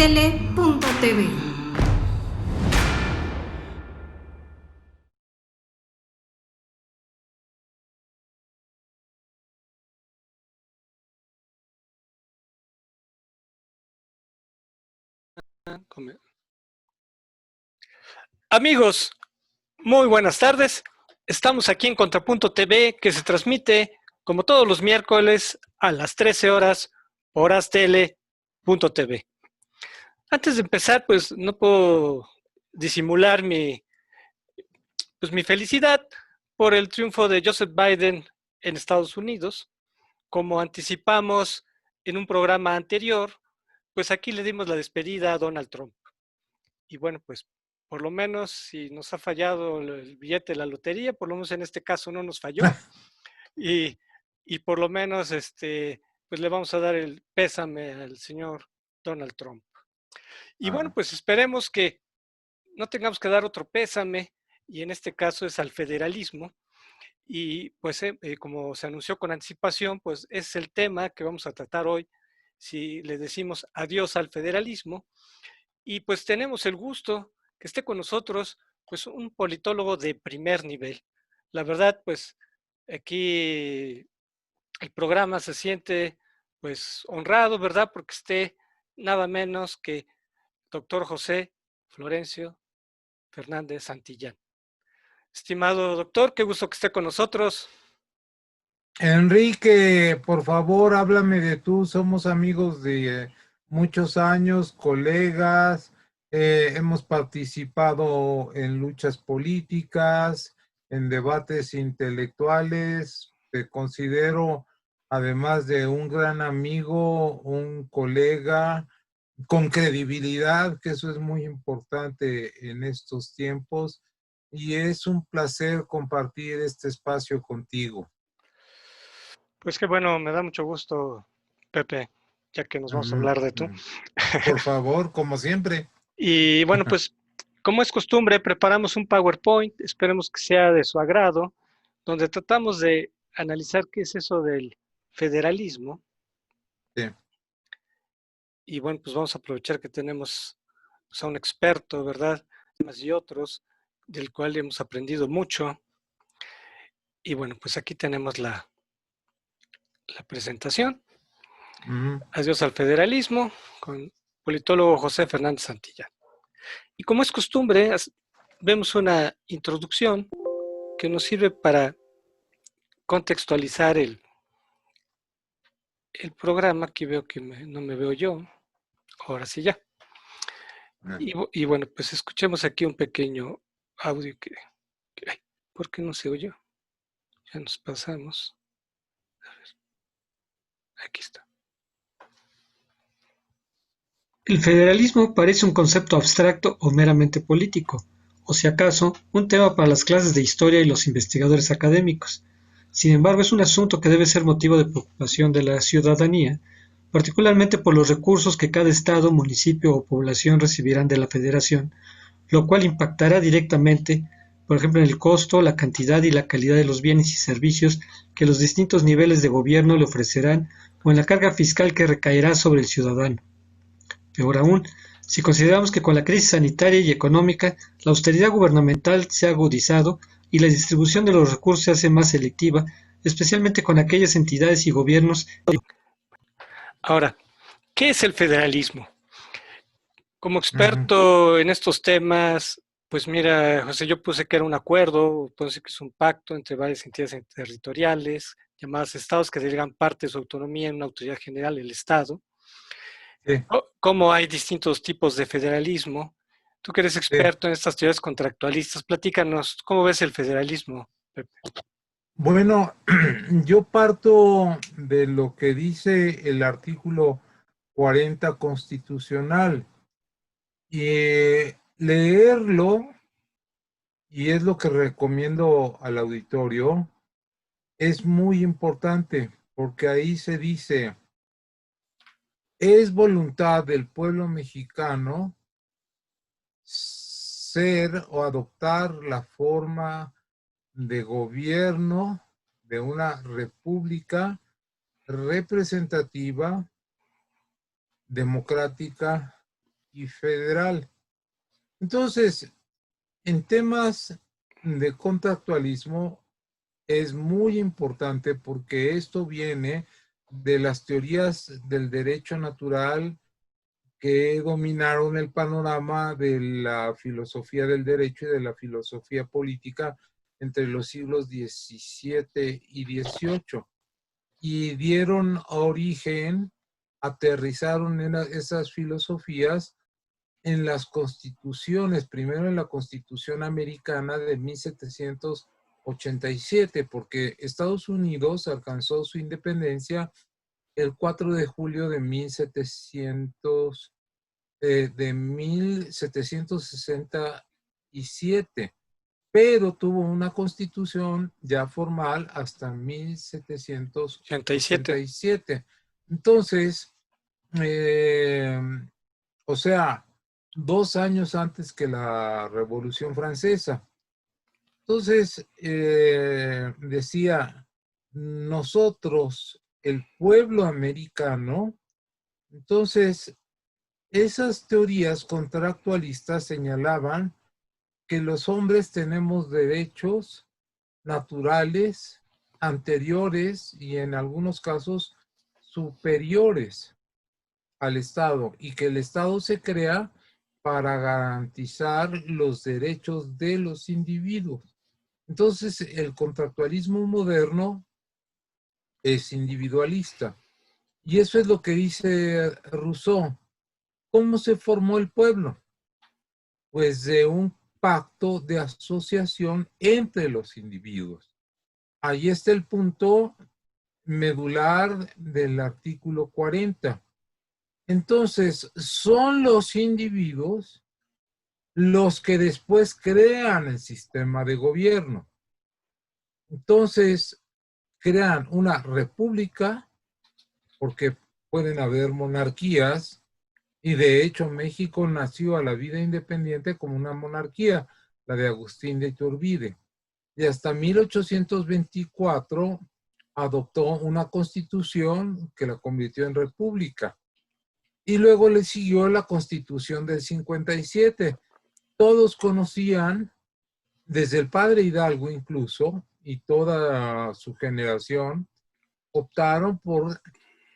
Orastele.tv. Amigos, muy buenas tardes. Estamos aquí en Contrapunto TV, que se transmite como todos los miércoles a las 13 horas por Orastele.tv. Antes de empezar, pues no puedo disimular mi felicidad por el triunfo de Joseph Biden en Estados Unidos. Como anticipamos en un programa anterior, pues aquí le dimos la despedida a Donald Trump. Y bueno, pues por lo menos si nos ha fallado el billete de la lotería, por lo menos en este caso no nos falló. y, y por lo menos pues le vamos a dar el pésame al señor Donald Trump. Y bueno, pues esperemos que no tengamos que dar otro pésame, y en este caso es al federalismo. Y pues como se anunció con anticipación, pues es el tema que vamos a tratar hoy, si le decimos adiós al federalismo. Y pues tenemos el gusto que esté con nosotros pues un politólogo de primer nivel. La verdad, pues aquí el programa se siente pues honrado, ¿verdad? Porque esté nada menos que doctor José Florencio Fernández Santillán. Estimado doctor, qué gusto que esté con nosotros. Enrique, por favor, háblame de tú. Somos amigos de muchos años, colegas, hemos participado en luchas políticas, en debates intelectuales. Te considero, además de un gran amigo, un colega con credibilidad, que eso es muy importante en estos tiempos, y es un placer compartir este espacio contigo. Pues qué bueno, me da mucho gusto, Pepe, ya que nos vamos a hablar de tú. Por favor, como siempre. Y bueno, pues como es costumbre, preparamos un PowerPoint, esperemos que sea de su agrado, donde tratamos de analizar qué es eso del federalismo. Sí. Y bueno, pues vamos a aprovechar que tenemos pues, a un experto, ¿verdad? Y otros, del cual hemos aprendido mucho. Y bueno, pues aquí tenemos la presentación. Adiós al federalismo, con politólogo José Fernández Santillán. Y como es costumbre, vemos una introducción que nos sirve para contextualizar el programa. Aquí veo que no me veo yo. Ahora sí ya. Y bueno, pues escuchemos aquí un pequeño audio ay, ¿por qué no se oyó? Ya nos pasamos. A ver, aquí está. El federalismo parece un concepto abstracto o meramente político, o si acaso, un tema para las clases de historia y los investigadores académicos. Sin embargo, es un asunto que debe ser motivo de preocupación de la ciudadanía, particularmente por los recursos que cada estado, municipio o población recibirán de la federación, lo cual impactará directamente, por ejemplo, en el costo, la cantidad y la calidad de los bienes y servicios que los distintos niveles de gobierno le ofrecerán o en la carga fiscal que recaerá sobre el ciudadano. Peor aún, si consideramos que con la crisis sanitaria y económica la austeridad gubernamental se ha agudizado y la distribución de los recursos se hace más selectiva, especialmente con aquellas entidades y gobiernos. Ahora, ¿qué es el federalismo? Como experto en estos temas, pues mira, José, yo puse que era un acuerdo, puedo decir que es un pacto entre varias entidades territoriales, llamadas estados, que delegan parte de su autonomía en una autoridad general, el Estado. Sí. Como hay distintos tipos de federalismo. Tú que eres experto en estas teorías contractualistas, platícanos, ¿cómo ves el federalismo, Pepe? Bueno, yo parto de lo que dice el artículo 40 constitucional y leerlo, y es lo que recomiendo al auditorio, es muy importante porque ahí se dice: es voluntad del pueblo mexicano ser o adoptar la forma de gobierno de una república representativa, democrática y federal. Entonces, en temas de contractualismo es muy importante porque esto viene de las teorías del derecho natural que dominaron el panorama de la filosofía del derecho y de la filosofía política entre los siglos XVII y XVIII. Y dieron origen, aterrizaron en esas filosofías en las constituciones, primero en la Constitución Americana de 1787, porque Estados Unidos alcanzó su independencia el 4 de julio de 1767, pero tuvo una constitución ya formal hasta 1787. Entonces, o sea, 2 años antes que la Revolución Francesa. Entonces, decía, nosotros, el pueblo americano, entonces, esas teorías contractualistas señalaban que los hombres tenemos derechos naturales, anteriores y en algunos casos superiores al Estado, y que el Estado se crea para garantizar los derechos de los individuos. Entonces, el contractualismo moderno es individualista. Y eso es lo que dice Rousseau. ¿Cómo se formó el pueblo? Pues de un pacto de asociación entre los individuos. Ahí está el punto medular del artículo 40. Entonces, son los individuos los que después crean el sistema de gobierno. Entonces, crean una república, porque pueden haber monarquías, y de hecho México nació a la vida independiente como una monarquía, la de Agustín de Iturbide. Y hasta 1824 adoptó una constitución que la convirtió en república. Y luego le siguió la Constitución del 57. Todos conocían, desde el padre Hidalgo incluso, y toda su generación, optaron por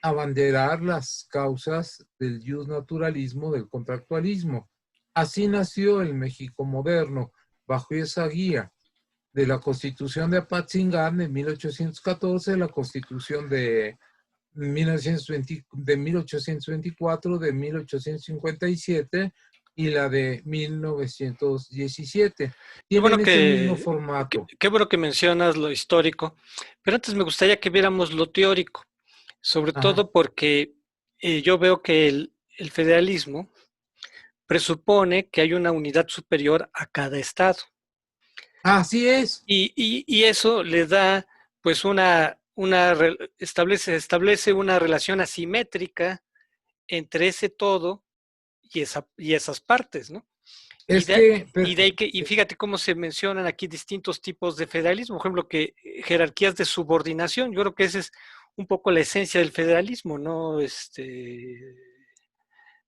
abanderar las causas del justnaturalismo, del contractualismo. Así nació el México moderno, bajo esa guía de la Constitución de Apatzingán de 1814, la Constitución de 1824, de 1857 y la de 1917. Tienen ese mismo formato. Qué bueno que mencionas lo histórico, pero antes me gustaría que viéramos lo teórico, sobre todo porque yo veo que el federalismo presupone que hay una unidad superior a cada estado. Así es. Y eso le da, pues, establece una relación asimétrica entre ese todo y esas partes, ¿no? Y fíjate cómo se mencionan aquí distintos tipos de federalismo, por ejemplo, que jerarquías de subordinación. Yo creo que esa es un poco la esencia del federalismo, ¿no,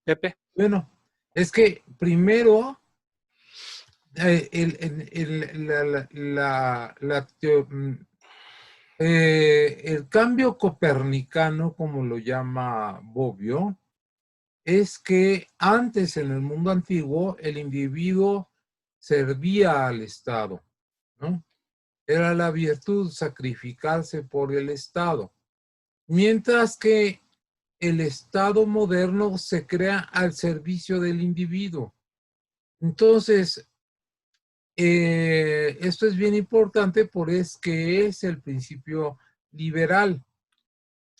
Pepe? Bueno, es que primero el cambio copernicano, como lo llama Bobbio, es que antes en el mundo antiguo el individuo servía al Estado, ¿no? Era la virtud sacrificarse por el Estado. Mientras que el Estado moderno se crea al servicio del individuo. Entonces, esto es bien importante porque es el principio liberal.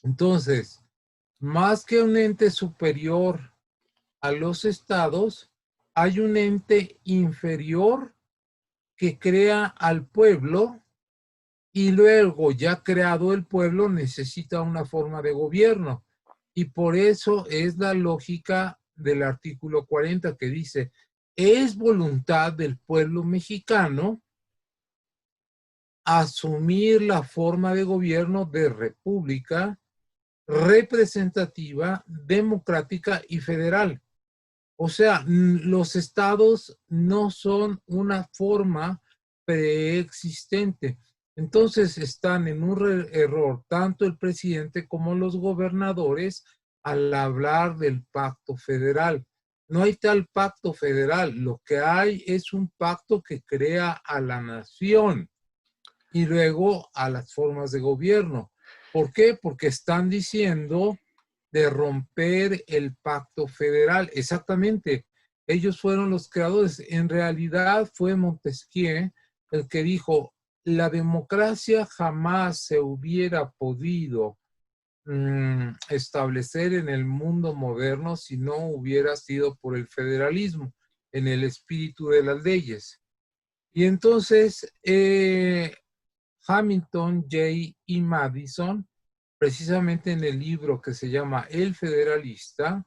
Entonces, más que un ente superior a los estados, hay un ente inferior que crea al pueblo y luego, ya creado el pueblo, necesita una forma de gobierno. Y por eso es la lógica del artículo 40 que dice, es voluntad del pueblo mexicano asumir la forma de gobierno de república representativa, democrática y federal. O sea, los estados no son una forma preexistente. Entonces están en un error tanto el presidente como los gobernadores al hablar del pacto federal. No hay tal pacto federal, lo que hay es un pacto que crea a la nación y luego a las formas de gobierno. ¿Por qué? Porque están diciendo de romper el pacto federal. Exactamente. Ellos fueron los creadores. En realidad fue Montesquieu el que dijo, la democracia jamás se hubiera podido establecer en el mundo moderno si no hubiera sido por el federalismo, en el espíritu de las leyes. Y entonces, Hamilton, Jay y Madison, precisamente en el libro que se llama El Federalista,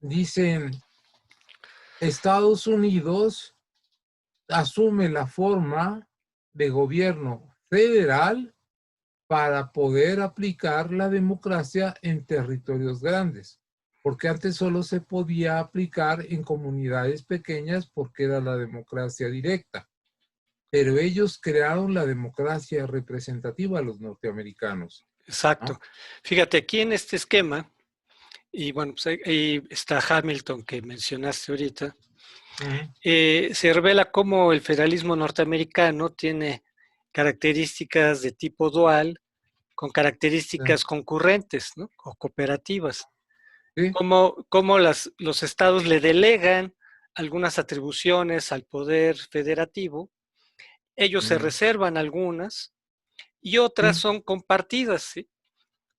dicen, Estados Unidos asume la forma de gobierno federal para poder aplicar la democracia en territorios grandes, porque antes solo se podía aplicar en comunidades pequeñas porque era la democracia directa. Pero ellos crearon la democracia representativa, los norteamericanos. Exacto. ¿No? Fíjate, aquí en este esquema, y bueno, pues ahí está Hamilton que mencionaste ahorita, se revela cómo el federalismo norteamericano tiene características de tipo dual con características concurrentes, ¿no? O cooperativas. Sí. Cómo los estados le delegan algunas atribuciones al poder federativo, ellos se reservan algunas y otras Sí. son compartidas, ¿sí?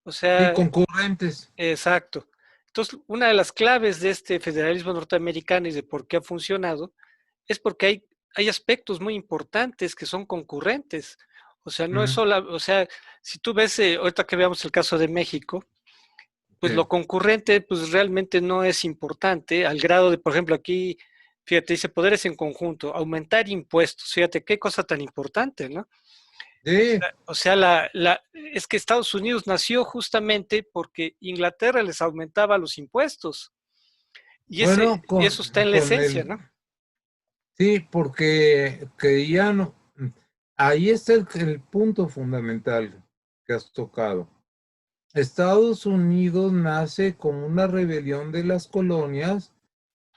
O Sí, sea, concurrentes. exacto. Entonces, una de las claves de este federalismo norteamericano y de por qué ha funcionado es porque hay aspectos muy importantes que son concurrentes. O sea, no es solo, o sea, si tú ves, ahorita que veamos el caso de México, pues Sí. lo concurrente, pues realmente no es importante, al grado de, por ejemplo, aquí, fíjate, dice poderes en conjunto, aumentar impuestos, fíjate qué cosa tan importante, ¿no? Sí. O sea, es que Estados Unidos nació justamente porque Inglaterra les aumentaba los impuestos. Y Bueno, eso está en la con esencia, el, ¿no? sí, porque querían, ahí está el punto fundamental que has tocado. Estados Unidos nace como una rebelión de las colonias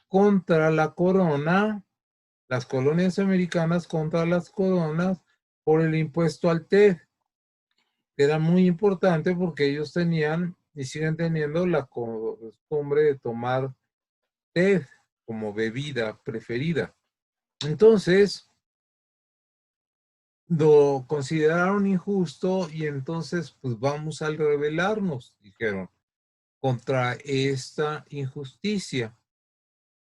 contra la corona, las colonias americanas contra las coronas por el impuesto al té, que era muy importante porque ellos tenían y siguen teniendo la costumbre de tomar té como bebida preferida. Entonces, lo consideraron injusto y entonces, pues vamos a rebelarnos, dijeron, contra esta injusticia.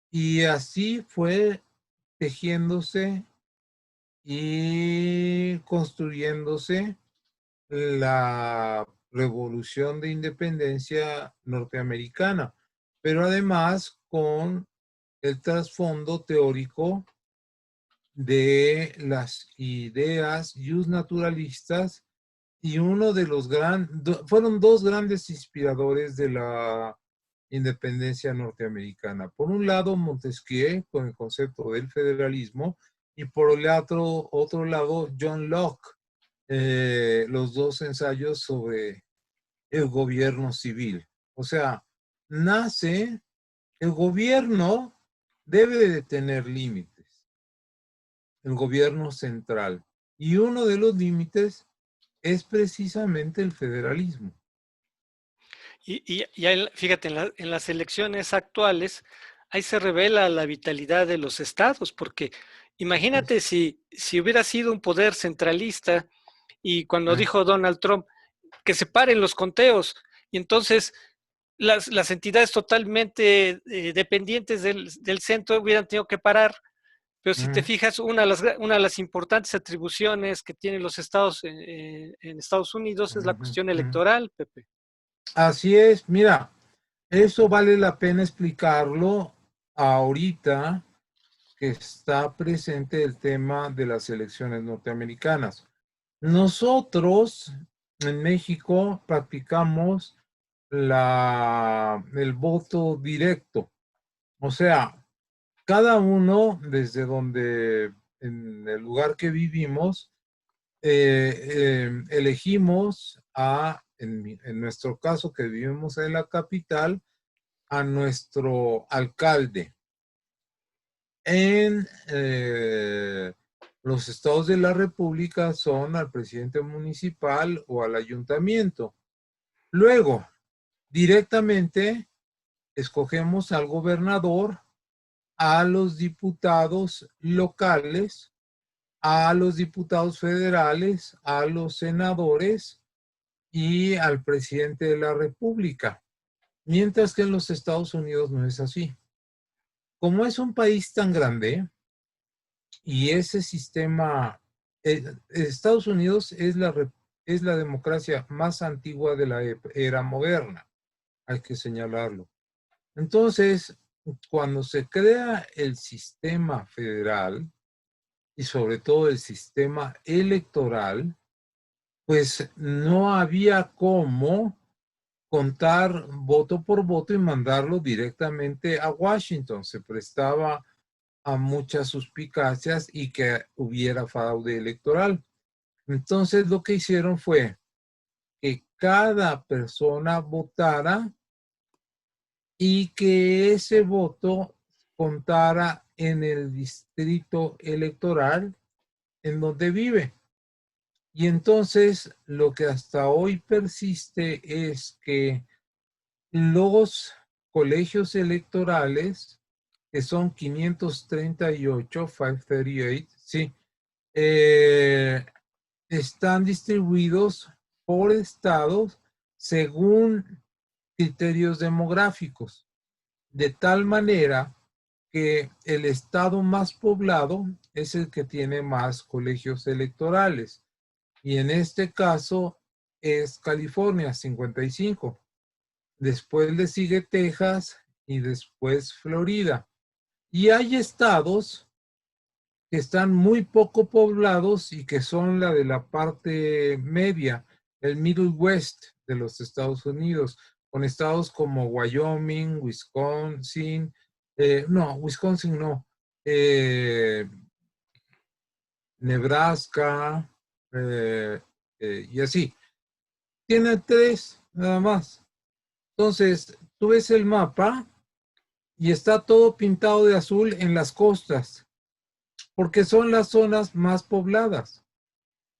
Y así fue tejiéndose y construyéndose la revolución de independencia norteamericana, pero además con el trasfondo teórico de las ideas naturalistas y uno de los fueron dos grandes inspiradores de la independencia norteamericana. Por un lado, Montesquieu con el concepto del federalismo y por el otro lado, John Locke, los dos ensayos sobre el gobierno civil. O sea, nace, el gobierno debe de tener límites, el gobierno central. Y uno de los límites es precisamente el federalismo. Fíjate, en las elecciones actuales, ahí se revela la vitalidad de los estados, porque imagínate si hubiera sido un poder centralista y cuando dijo Donald Trump que se paren los conteos, y entonces las entidades totalmente dependientes del centro hubieran tenido que parar. Pero si te fijas, una de las importantes atribuciones que tienen los estados en Estados Unidos es la cuestión electoral, Pepe. Así es, mira, eso vale la pena explicarlo ahorita que está presente el tema de las elecciones norteamericanas. Nosotros en México practicamos el voto directo. O sea, cada uno desde donde, en el lugar que vivimos, elegimos en nuestro caso que vivimos en la capital, a nuestro alcalde. En los estados de la República son al presidente municipal o al ayuntamiento. Luego, directamente escogemos al gobernador, a los diputados locales, a los diputados federales, a los senadores y al presidente de la República. Mientras que en los Estados Unidos no es así. Como es un país tan grande y ese sistema, Estados Unidos es la democracia más antigua de la era moderna, hay que señalarlo. Entonces, cuando se crea el sistema federal y sobre todo el sistema electoral, pues no había cómo contar voto por voto y mandarlo directamente a Washington. Se prestaba a muchas suspicacias y que hubiera fraude electoral. Entonces lo que hicieron fue que cada persona votara y que ese voto contara en el distrito electoral en donde vive. Y entonces lo que hasta hoy persiste es que los colegios electorales, que son 538, sí, están distribuidos por estados según criterios demográficos, de tal manera que el estado más poblado es el que tiene más colegios electorales. Y en este caso es California, 55. Después le sigue Texas y después Florida. Y hay estados que están muy poco poblados y que son la de la parte media, el Middle West de los Estados Unidos, con estados como Wyoming, Wisconsin, Wisconsin no, Nebraska, y así. Tiene 3 nada más. Entonces, tú ves el mapa y está todo pintado de azul en las costas, porque son las zonas más pobladas.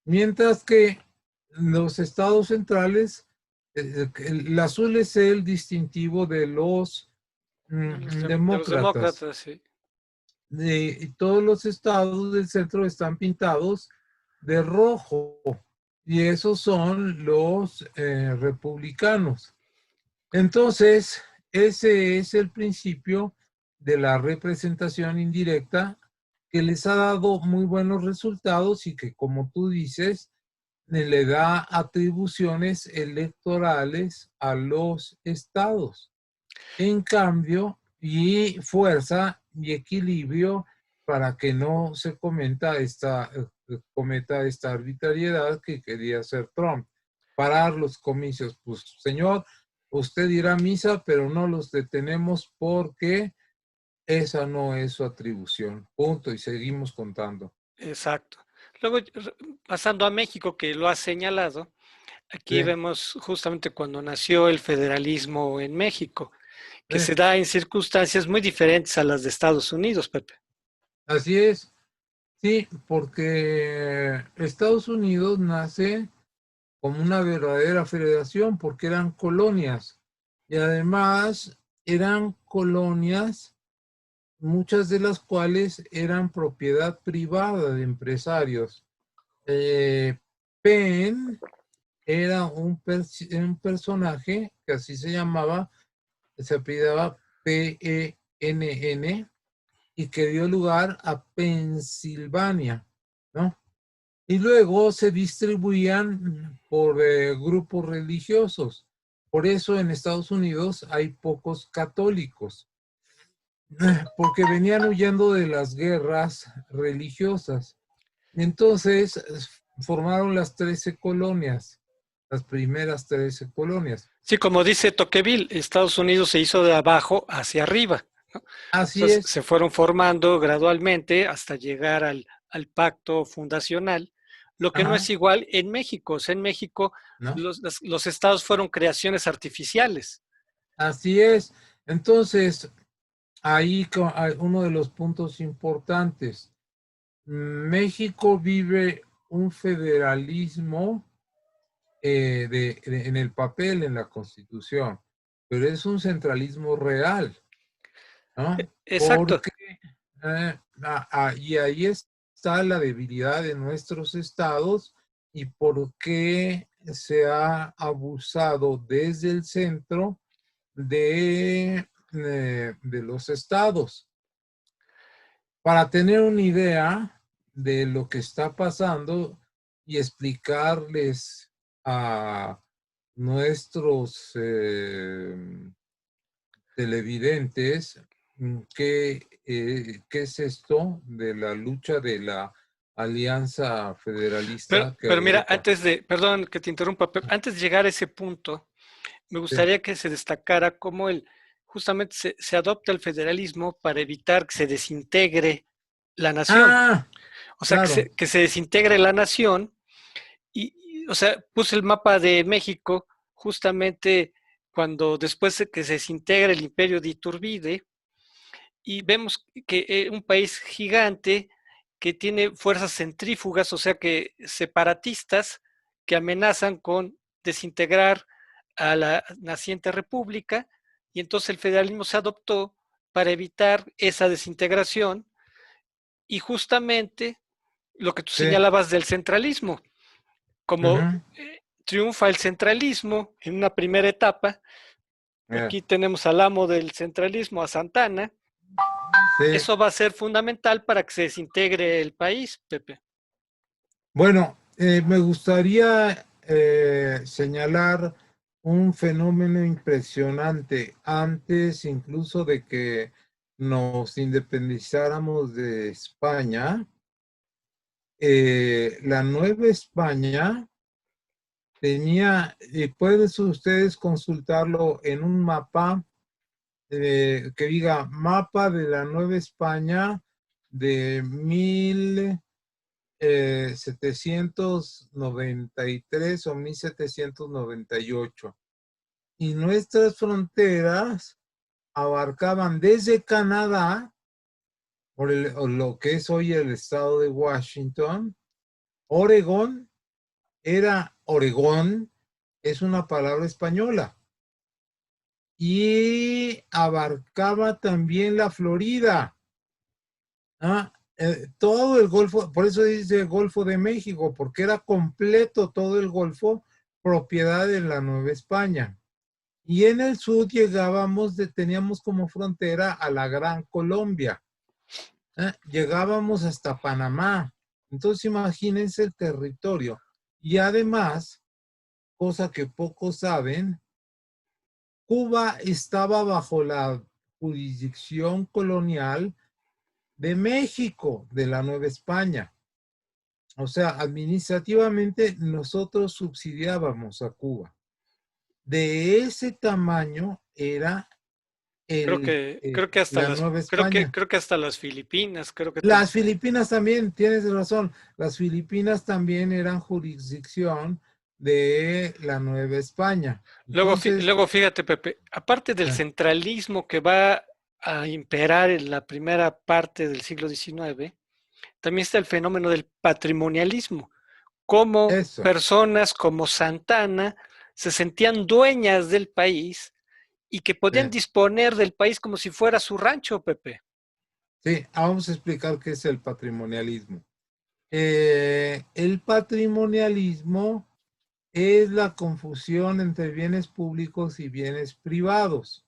Mientras que los estados centrales, el azul es el distintivo de los De los demócratas. demócratas, sí. Y todos los estados del centro están pintados de rojo. Y esos son los republicanos. Entonces, ese es el principio de la representación indirecta que les ha dado muy buenos resultados y que, como tú dices, le da atribuciones electorales a los estados. En cambio, y fuerza y equilibrio para que no se cometa esta arbitrariedad que quería hacer Trump. Parar los comicios. Pues, señor, usted dirá misa, pero no los detenemos porque esa no es su atribución. Punto. Y seguimos contando. Exacto. Luego, pasando a México, que lo ha señalado, aquí Sí, vemos justamente cuando nació el federalismo en México, que sí. se da en circunstancias muy diferentes a las de Estados Unidos, Pepe. Así es. Sí, porque Estados Unidos nace como una verdadera federación porque eran colonias y además eran colonias, muchas de las cuales eran propiedad privada de empresarios. Penn era un personaje que así se llamaba, se apellidaba Penn y que dio lugar a Pensilvania, ¿no? Y luego se distribuían por grupos religiosos. Por eso en Estados Unidos hay pocos católicos, porque venían huyendo de las guerras religiosas. Entonces formaron las 13 colonias, las primeras 13 colonias. Sí, como dice Tocqueville, Estados Unidos se hizo de abajo hacia arriba. Así Entonces es, se fueron formando gradualmente hasta llegar al pacto fundacional, lo que no es ajá, igual en México. O sea, en México ¿no? los estados fueron creaciones artificiales. Así es. Entonces, ahí hay uno de los puntos importantes. México vive un federalismo en el papel, en la Constitución, pero es un centralismo real, ¿no? Exacto. Porque, y ahí está la debilidad de nuestros estados y por qué se ha abusado desde el centro de los estados. Para tener una idea de lo que está pasando y explicarles a nuestros televidentes qué es esto de la lucha de la Alianza Federalista que Pero mira, agrupa. perdón que te interrumpa, pero antes de llegar a ese punto, me Sí. gustaría que se destacara cómo justamente se adopta el federalismo para evitar que se desintegre la nación. Ah, O sea, claro. que se desintegre la nación o sea, puse el mapa de México justamente cuando después de que se desintegra el imperio de Iturbide y vemos que es un país gigante que tiene fuerzas centrífugas, o sea que separatistas que amenazan con desintegrar a la naciente república y entonces el federalismo se adoptó para evitar esa desintegración y justamente lo que tú Sí. señalabas del centralismo, como Ujú. triunfa el centralismo en una primera etapa, Yeah. aquí tenemos al amo del centralismo, a Santana, Sí. eso va a ser fundamental para que se desintegre el país, Pepe. Bueno, me gustaría señalar un fenómeno impresionante antes incluso de que nos independizáramos de España. La Nueva España tenía, y pueden ustedes consultarlo en un mapa que diga mapa de la Nueva España de 1793 o 1798. Y nuestras fronteras abarcaban desde Canadá, o lo que es hoy el estado de Washington, Oregón, Oregón, es una palabra española, y abarcaba también la Florida. Todo el Golfo, por eso dice Golfo de México, porque era completo todo el Golfo, propiedad de la Nueva España. Y en el sur teníamos como frontera a la Gran Colombia. Llegábamos hasta Panamá. Entonces imagínense el territorio. Y además, cosa que pocos saben, Cuba estaba bajo la jurisdicción colonial de México, de la Nueva España. O sea, administrativamente nosotros subsidiábamos a Cuba. De ese tamaño era la Nueva España. creo que hasta las Filipinas, creo que Las también. Filipinas también, tienes razón, las Filipinas también eran jurisdicción de la Nueva España. Entonces, Luego fíjate, Pepe, aparte del eh, centralismo que va a imperar en la primera parte del siglo XIX, también está el fenómeno del patrimonialismo, cómo eso. personas como Santana se sentían dueñas del país y que podían Sí, disponer del país como si fuera su rancho, Pepe. sí, vamos a explicar qué es el patrimonialismo. El patrimonialismo es la confusión entre bienes públicos y bienes privados.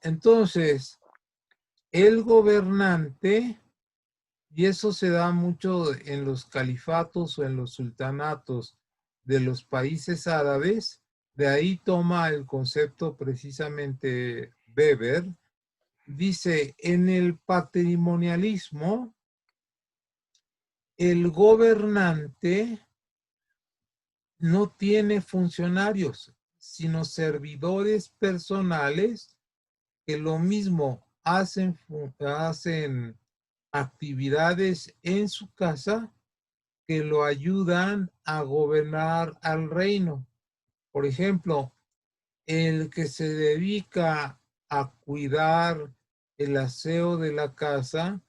Entonces, el gobernante, y eso se da mucho en los califatos o en los sultanatos de los países árabes, de ahí toma el concepto precisamente Weber, dice, en el patrimonialismo, el gobernante no tiene funcionarios, sino servidores personales que lo mismo hacen actividades en su casa que lo ayudan a gobernar al reino. Por ejemplo, el que se dedica a cuidar el aseo de la casa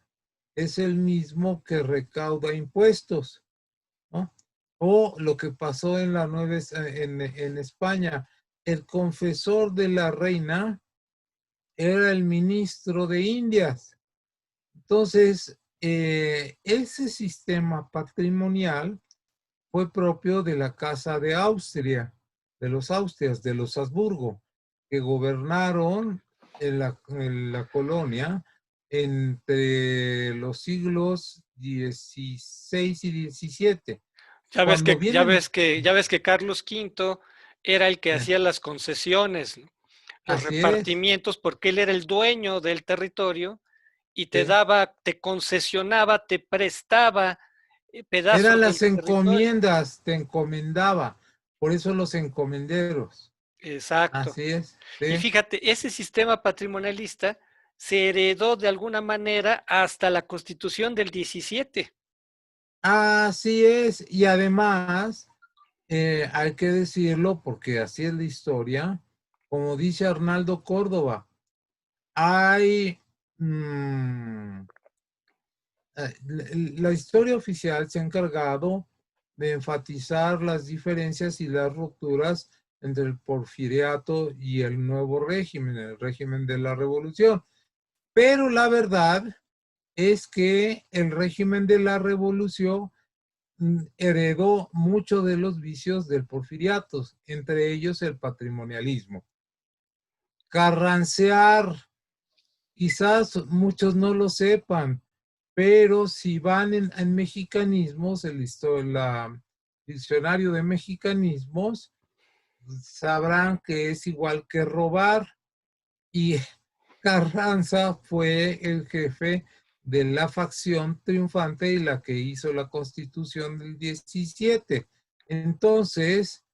es el mismo que recauda impuestos, ¿no? O lo que pasó en en España, el confesor de la reina era el ministro de Indias. Entonces, ese sistema patrimonial fue propio de la Casa de Austria, de los Austrias, de los Habsburgo, que gobernaron en la colonia entre los siglos XVI y XVII. Cuando vienen, Ya ves que Carlos V era el que hacía las concesiones, ¿no? Los así es, repartimientos, porque él era el dueño del territorio y te sí. daba, te concesionaba, te prestaba Eran pedazos del las territorio. encomiendas, te encomendaba, por eso los encomenderos. Exacto. Así es, Y sí. fíjate, ese sistema patrimonialista se heredó de alguna manera hasta la Constitución del 17. Así es, y además hay que decirlo porque así es la historia, como dice Arnaldo Córdoba, hay la historia oficial se ha encargado de enfatizar las diferencias y las rupturas entre el porfiriato y el nuevo régimen, el régimen de la revolución. Pero la verdad es que el régimen de la revolución heredó muchos de los vicios del porfiriato, entre ellos el patrimonialismo. Carrancear, quizás muchos no lo sepan, pero si van en mexicanismos, diccionario de mexicanismos, sabrán que es igual que robar. Y Carranza fue el jefe de la facción triunfante y la que hizo la Constitución del 17. Entonces,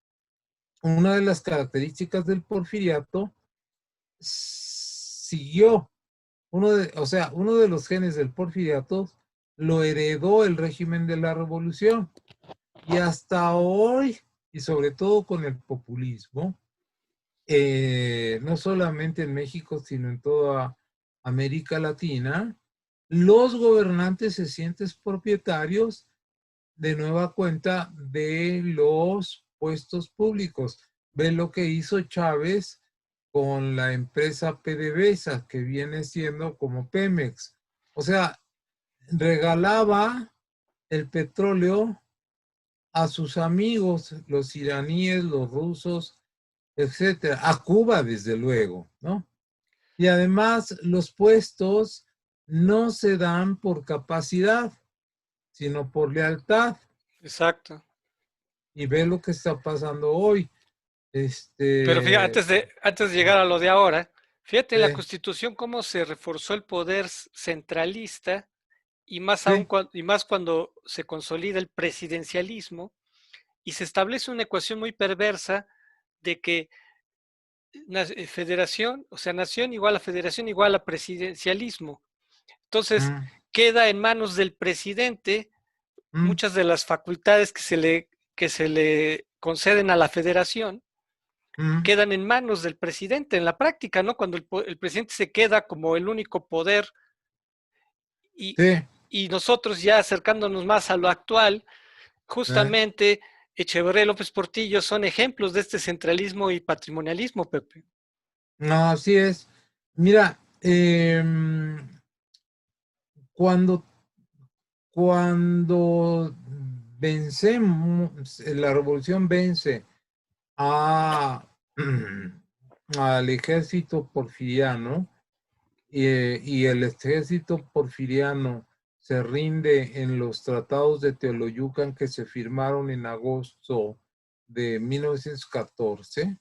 una de las características del porfiriato siguió, uno de los genes del porfiriato lo heredó el régimen de la revolución. Y hasta hoy, y sobre todo con el populismo, no solamente en México, sino en toda América Latina, los gobernantes se sienten propietarios de nueva cuenta de los puestos públicos. Ve lo que hizo Chávez con la empresa PDVSA, que viene siendo como Pemex. O sea, regalaba el petróleo a sus amigos, los iraníes, los rusos, etcétera, a Cuba, desde luego, ¿no? Y además, los puestos no se dan por capacidad, sino por lealtad. Exacto. Y ve lo que está pasando hoy. Pero fíjate, Este, antes de llegar a lo de ahora, fíjate la sí, Constitución cómo se reforzó el poder centralista y más aún sí, y más cuando se consolida el presidencialismo y se establece una ecuación muy perversa de que federación, o sea, nación igual a federación igual a presidencialismo. Entonces, mm, queda en manos del presidente mm, muchas de las facultades que se le conceden a la federación, mm, quedan en manos del presidente en la práctica, ¿no? Cuando el presidente se queda como el único poder y, sí, y nosotros ya acercándonos más a lo actual, eh, justamente Echeverría y López Portillo son ejemplos de este centralismo y patrimonialismo, Pepe. no, así es. Mira, cuando, cuando vencemos, la revolución vence a, al ejército porfiriano y el ejército porfiriano se rinde en los tratados de Teoloyucan que se firmaron en agosto de 1914.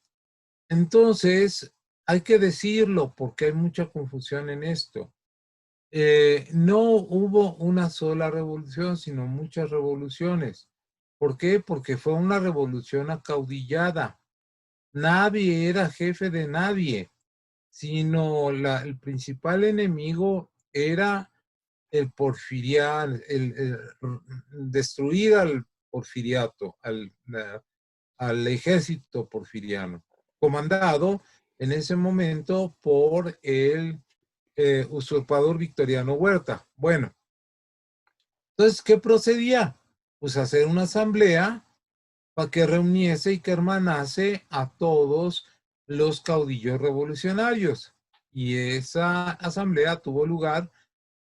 Entonces, hay que decirlo porque hay mucha confusión en esto. No hubo una sola revolución, sino muchas revoluciones. ¿Por qué? Porque fue una revolución acaudillada. Nadie era jefe de nadie. sino el principal enemigo era el porfiriano, destruir al porfiriato, al ejército porfiriano, comandado en ese momento por el usurpador Victoriano Huerta. Bueno, entonces, ¿qué procedía? Pues hacer una asamblea para que reuniese y que hermanase a todos los caudillos revolucionarios. Y esa asamblea tuvo lugar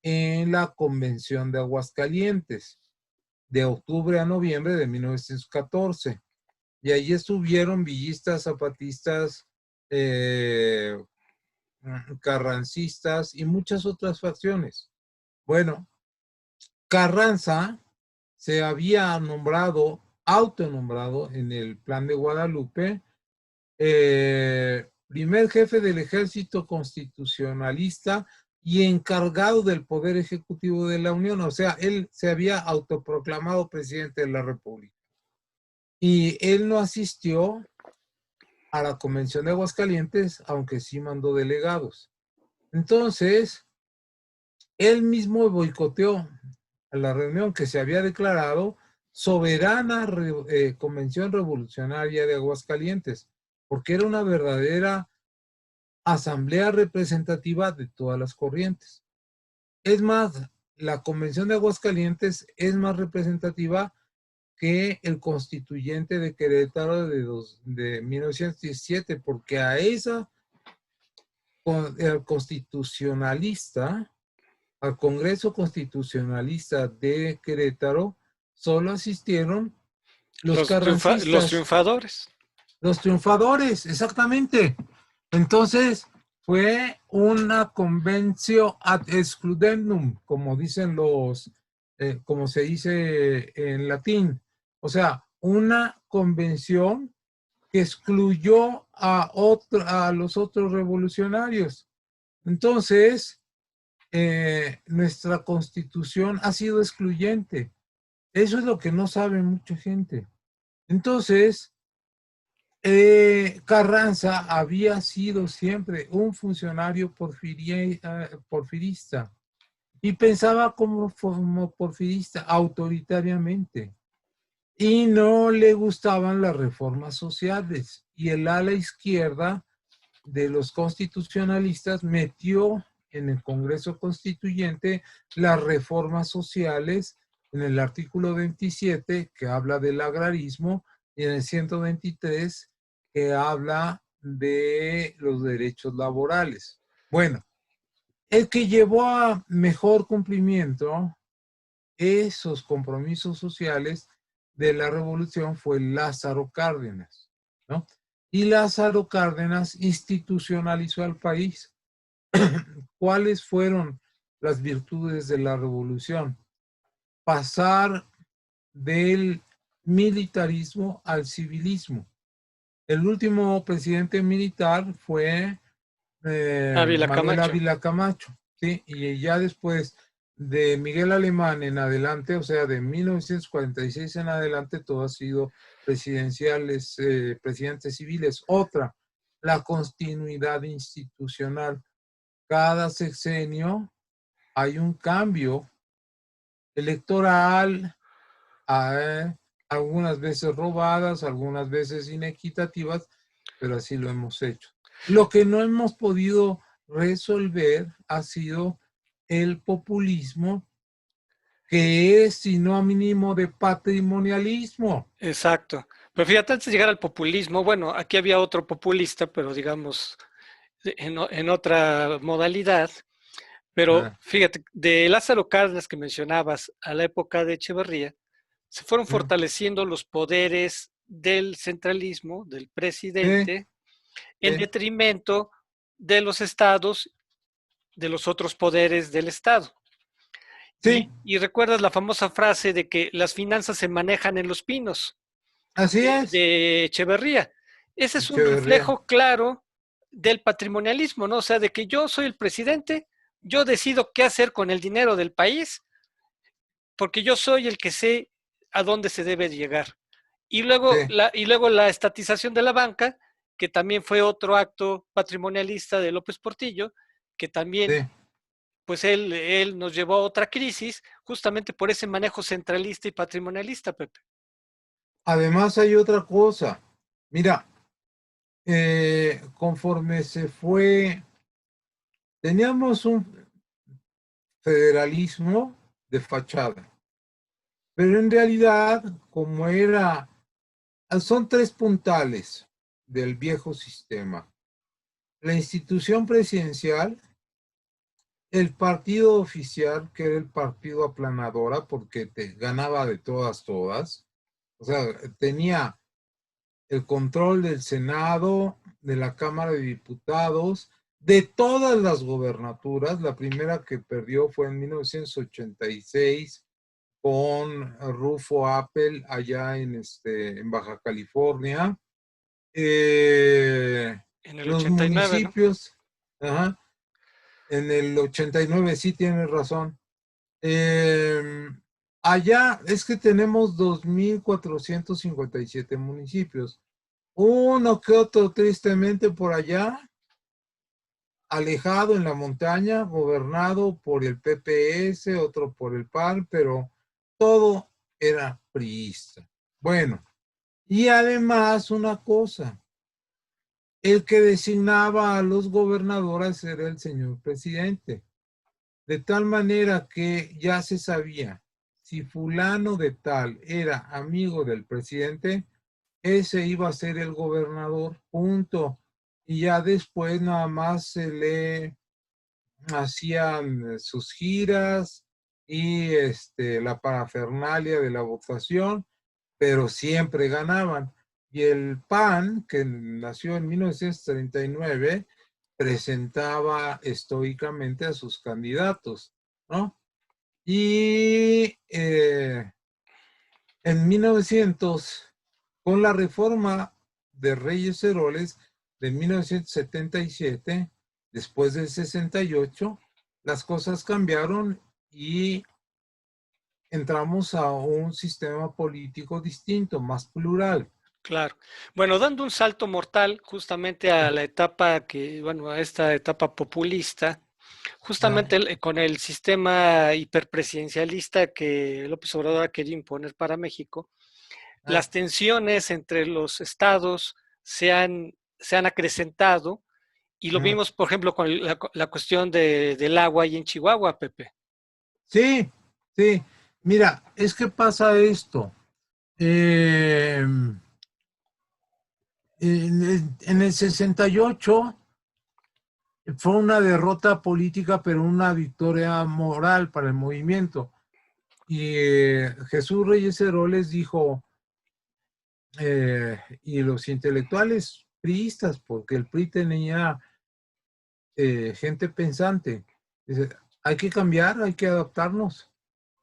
en la Convención de Aguascalientes, de octubre a noviembre de 1914. Y ahí estuvieron villistas, zapatistas, carrancistas y muchas otras facciones. Bueno, Carranza se había nombrado, autonombrado en el Plan de Guadalupe, primer jefe del ejército constitucionalista y encargado del Poder Ejecutivo de la Unión. O sea, él se había autoproclamado presidente de la República. Y él no asistió a la Convención de Aguascalientes, aunque sí mandó delegados. Entonces, él mismo boicoteó a la reunión que se había declarado soberana Convención Revolucionaria de Aguascalientes, porque era una verdadera asamblea representativa de todas las corrientes. Es más, la Convención de Aguascalientes es más representativa que el constituyente de Querétaro de 1917, porque a esa constitucionalista, al Congreso Constitucionalista de Querétaro, solo asistieron los carrancistas. Los triunfadores. Los triunfadores, exactamente. Entonces, fue una convención ad excludendum, como dicen como se dice en latín. O sea, una convención que excluyó a los otros revolucionarios. Entonces, nuestra constitución ha sido excluyente. Eso es lo que no sabe mucha gente. Entonces, Carranza había sido siempre un funcionario porfirista y pensaba como porfirista autoritariamente y no le gustaban las reformas sociales, y el ala izquierda de los constitucionalistas metió en el Congreso Constituyente las reformas sociales en el artículo 27, que habla del agrarismo, y en el 123, que habla de los derechos laborales. Bueno, el que llevó a mejor cumplimiento esos compromisos sociales de la revolución fue Lázaro Cárdenas, ¿no? Y Lázaro Cárdenas institucionalizó al país. ¿Cuáles fueron las virtudes de la revolución? Pasar del militarismo al civilismo. El último presidente militar fue Manuel Ávila Camacho, ¿sí? Y ya después de Miguel Alemán en adelante, o sea, de 1946 en adelante, todo ha sido presidenciales, presidentes civiles. Otra, la continuidad institucional. Cada sexenio hay un cambio electoral, algunas veces robadas, algunas veces inequitativas, pero así lo hemos hecho. Lo que no hemos podido resolver ha sido el populismo, que es sinónimo de patrimonialismo. Exacto. Pero fíjate, antes de llegar al populismo, bueno, aquí había otro populista, pero digamos en otra modalidad. Pero fíjate, de Lázaro Cárdenas que mencionabas a la época de Echeverría, se fueron fortaleciendo los poderes del centralismo, del presidente, en detrimento de los estados, de los otros poderes del Estado. Sí. Y recuerdas la famosa frase de que las finanzas se manejan en los pinos. Así es. De Echeverría. Ese es un reflejo claro del patrimonialismo, ¿no? O sea, de que yo soy el presidente, yo decido qué hacer con el dinero del país, porque yo soy el que sé a dónde se debe llegar. Y luego, la estatización de la banca, que también fue otro acto patrimonialista de López Portillo, que también, Sí. pues él nos llevó a otra crisis, justamente por ese manejo centralista y patrimonialista, Pepe. Además hay otra cosa. Mira, conforme se fue, teníamos un federalismo de fachada, pero en realidad, como era, son tres puntales del viejo sistema: la institución presidencial, el partido oficial, que era el partido aplanadora, porque te ganaba de todas, o sea, tenía el control del Senado, de la Cámara de Diputados, de todas las gobernaturas. La primera que perdió fue en 1986 con Rufo Appel allá en Baja California. En el Los 89, ¿no? municipios, ajá, en el 89, sí tienes razón. Allá es que tenemos 2,457 municipios. Uno que otro tristemente por allá, alejado en la montaña, gobernado por el PPS, otro por el PAN, pero todo era priista. Bueno, y además una cosa, el que designaba a los gobernadores era el señor presidente, de tal manera que ya se sabía, si fulano de tal era amigo del presidente, ese iba a ser el gobernador, punto. Y ya después nada más se le hacían sus giras y la parafernalia de la votación, pero siempre ganaban. Y el PAN, que nació en 1939, presentaba estoicamente a sus candidatos, ¿no? Y en 1900, con la reforma de Reyes Heroles de 1977, después del 68, las cosas cambiaron y entramos a un sistema político distinto, más plural. Claro. Bueno, dando un salto mortal justamente a la etapa a esta etapa populista, Ah, justamente con el sistema hiperpresidencialista que López Obrador ha querido imponer para México, ah, las tensiones entre los estados se han acrecentado y lo ah. vimos, por ejemplo, con la cuestión del agua ahí en Chihuahua, Pepe. Sí, sí. Mira, es que pasa esto. Eh, en el 68 fue una derrota política, pero una victoria moral para el movimiento. Y Jesús Reyes Heroles dijo, y los intelectuales priistas, porque el PRI tenía gente pensante, dice, hay que cambiar, hay que adaptarnos.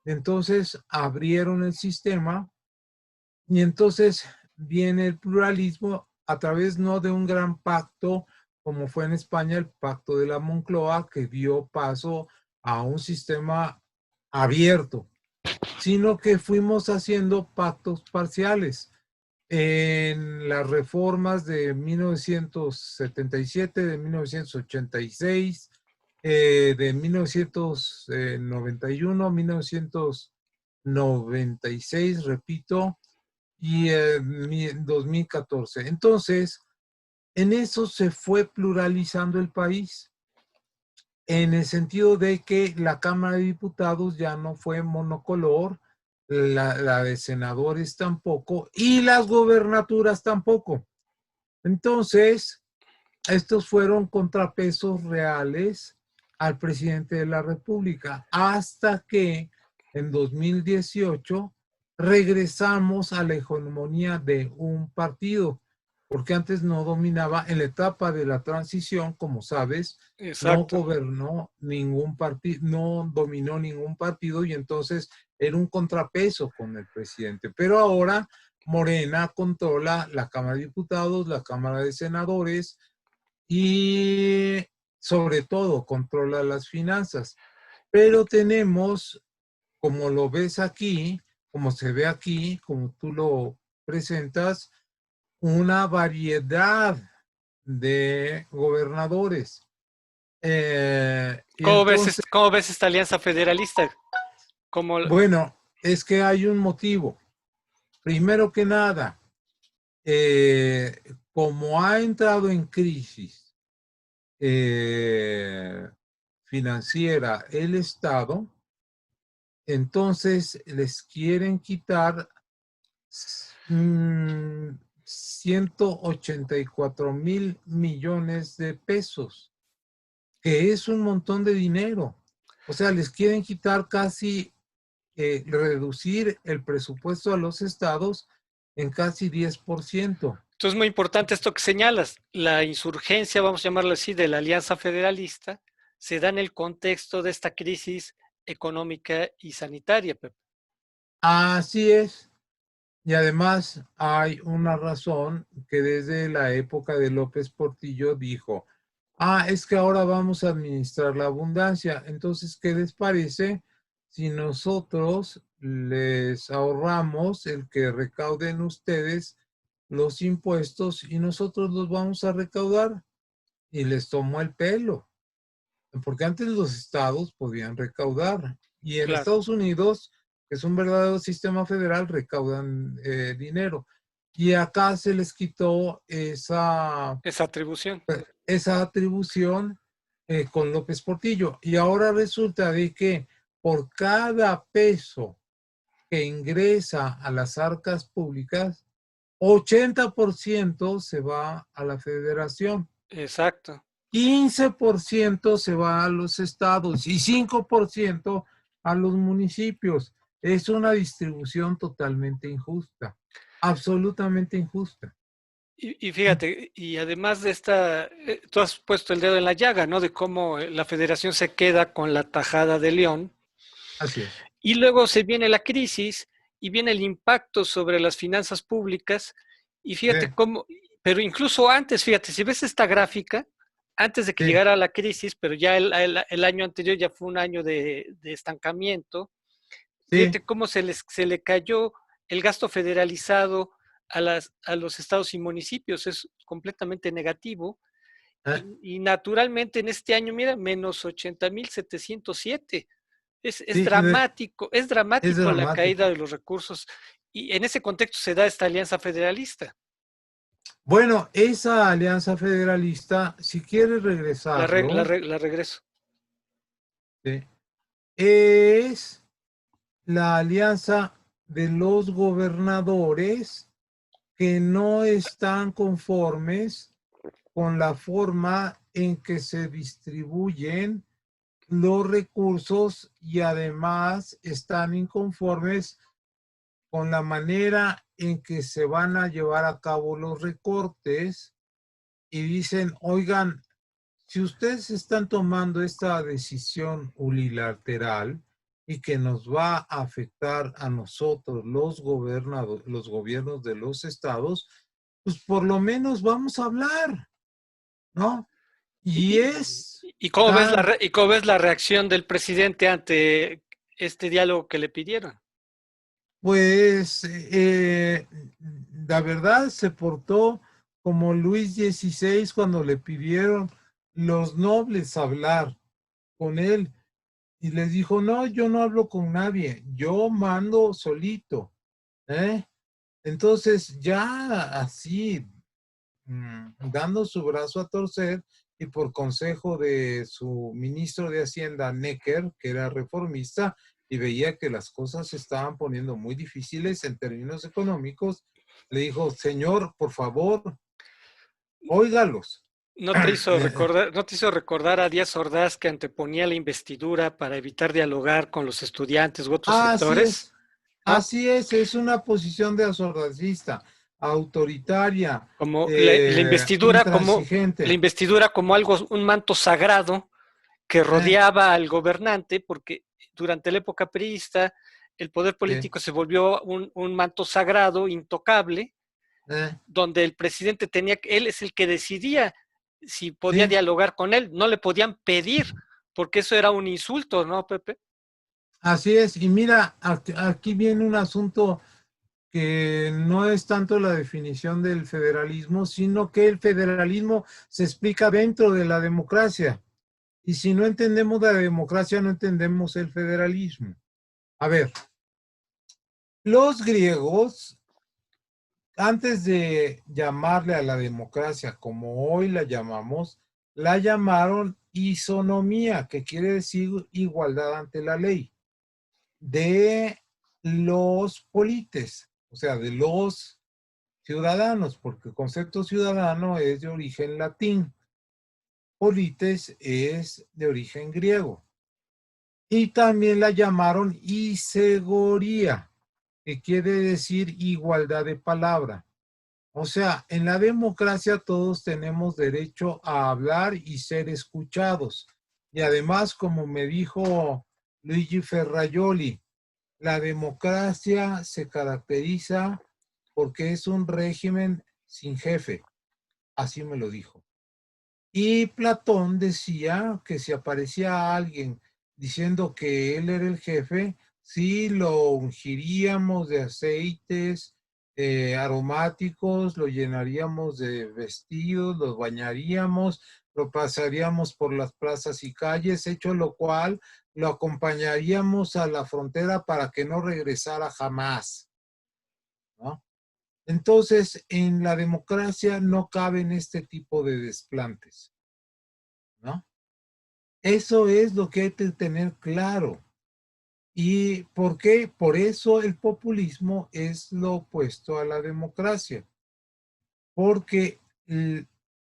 Entonces abrieron el sistema y entonces viene el pluralismo a través no de un gran pacto como fue en España el pacto de la Moncloa, que dio paso a un sistema abierto, sino que fuimos haciendo pactos parciales. En las reformas de 1977, de 1986, de 1991, 1996, repito, y en 2014. Entonces, en eso se fue pluralizando el país, en el sentido de que la Cámara de Diputados ya no fue monocolor, la de senadores tampoco, y las gobernaturas tampoco. Entonces, estos fueron contrapesos reales al presidente de la República, hasta que en 2018 regresamos a la hegemonía de un partido, porque antes no dominaba. En la etapa de la transición, como sabes, no Exacto. gobernó ningún partido, no dominó ningún partido, y entonces era un contrapeso con el presidente. Pero ahora Morena controla la Cámara de Diputados, la Cámara de Senadores, y sobre todo controla las finanzas. Pero tenemos, como lo ves aquí, como se ve aquí, como tú lo presentas, una variedad de gobernadores. Y ¿Cómo ves, entonces, cómo ves esta alianza federalista? bueno, es que hay un motivo. Primero que nada, como ha entrado en crisis financiera el Estado, entonces les quieren quitar 184 mil millones de pesos, que es un montón de dinero. O sea, les quieren quitar casi, reducir el presupuesto a los estados en casi 10%. Entonces es muy importante esto que señalas. La insurgencia, vamos a llamarlo así, de la alianza federalista, se da en el contexto de esta crisis económica y sanitaria, Pepe. Así es. Y además hay una razón que desde la época de López Portillo dijo, es que ahora vamos a administrar la abundancia. Entonces, ¿qué les parece si nosotros les ahorramos el que recauden ustedes los impuestos y nosotros los vamos a recaudar? Y les tomó el pelo, porque antes los estados podían recaudar y en Claro, Estados Unidos, que es un verdadero sistema federal, recaudan dinero. Y acá se les quitó esa atribución. esa atribución con López Portillo. Y ahora resulta de que por cada peso que ingresa a las arcas públicas, 80% se va a la federación, Exacto. 15% se va a los estados y 5% a los municipios. Es una distribución totalmente injusta, absolutamente injusta. Y fíjate, y además de esta, tú has puesto el dedo en la llaga, ¿no? De cómo la federación se queda con la tajada de León. Así es. Y luego se viene la crisis y viene el impacto sobre las finanzas públicas. Y fíjate cómo, pero incluso antes, fíjate, si ves esta gráfica, antes de que Sí, llegara la crisis, pero ya el año anterior ya fue un año de estancamiento, sí, fíjate cómo se le cayó el gasto federalizado a los estados y municipios, es completamente negativo. eh, Y naturalmente en este año, mira, menos 80,707. sí, Es es dramático la caída dramático. de los recursos y en ese contexto se da esta alianza federalista. Bueno, esa alianza federalista, si quieres regresarlo, La regreso. ¿sí? Es la alianza de los gobernadores que no están conformes con la forma en que se distribuyen los recursos y además están inconformes con la manera en que se van a llevar a cabo los recortes y dicen, oigan, si ustedes están tomando esta decisión unilateral y que nos va a afectar a nosotros, los los gobiernos de los estados, pues por lo menos vamos a hablar, ¿no? Y ¿Y, es y cómo ves tan, y cómo ves la reacción del presidente ante este diálogo que le pidieron? pues, la verdad se portó como Luis XVI cuando le pidieron los nobles hablar con él. Y les dijo, no, yo no hablo con nadie, yo mando solito. ¿Eh? Entonces, ya así, dando su brazo a torcer, y por consejo de su ministro de Hacienda, Necker, que era reformista, y veía que las cosas se estaban poniendo muy difíciles en términos económicos, le dijo, señor, por favor, óigalos. No te hizo recordar a Díaz Ordaz que anteponía la investidura para evitar dialogar con los estudiantes u otros Así sectores? es, ¿No? así es una posición de asordacista, autoritaria, Como la intransigente. investidura como algo, un manto sagrado que Eh, rodeaba al gobernante, porque durante la época priista el poder sí, político se volvió un manto sagrado, intocable, eh, donde el presidente él es el que decidía si podía sí, dialogar con él, no le podían pedir, porque eso era un insulto, ¿no, Pepe? así es. Y mira, aquí viene un asunto que no es tanto la definición del federalismo, sino que el federalismo se explica dentro de la democracia. Y si no entendemos la democracia, no entendemos el federalismo. A ver, los griegos, antes de llamarle a la democracia como hoy la llamamos, la llamaron isonomía, que quiere decir igualdad ante la ley, de los polites, o sea, de los ciudadanos, porque el concepto ciudadano es de origen latín, polites es de origen griego. Y también la llamaron isegoría, que quiere decir igualdad de palabra. O sea, en la democracia todos tenemos derecho a hablar y ser escuchados. Y además, como me dijo Luigi Ferrajoli, la democracia se caracteriza porque es un régimen sin jefe. Así me lo dijo. Y Platón decía que si aparecía alguien diciendo que él era el jefe, sí lo ungiríamos de aceites aromáticos, lo llenaríamos de vestidos, lo bañaríamos, lo pasaríamos por las plazas y calles, hecho lo cual lo acompañaríamos a la frontera para que no regresara jamás, ¿no? Entonces, en la democracia no caben este tipo de desplantes, ¿no? Eso es lo que hay que tener claro. ¿Y por qué? Por eso el populismo es lo opuesto a la democracia. Porque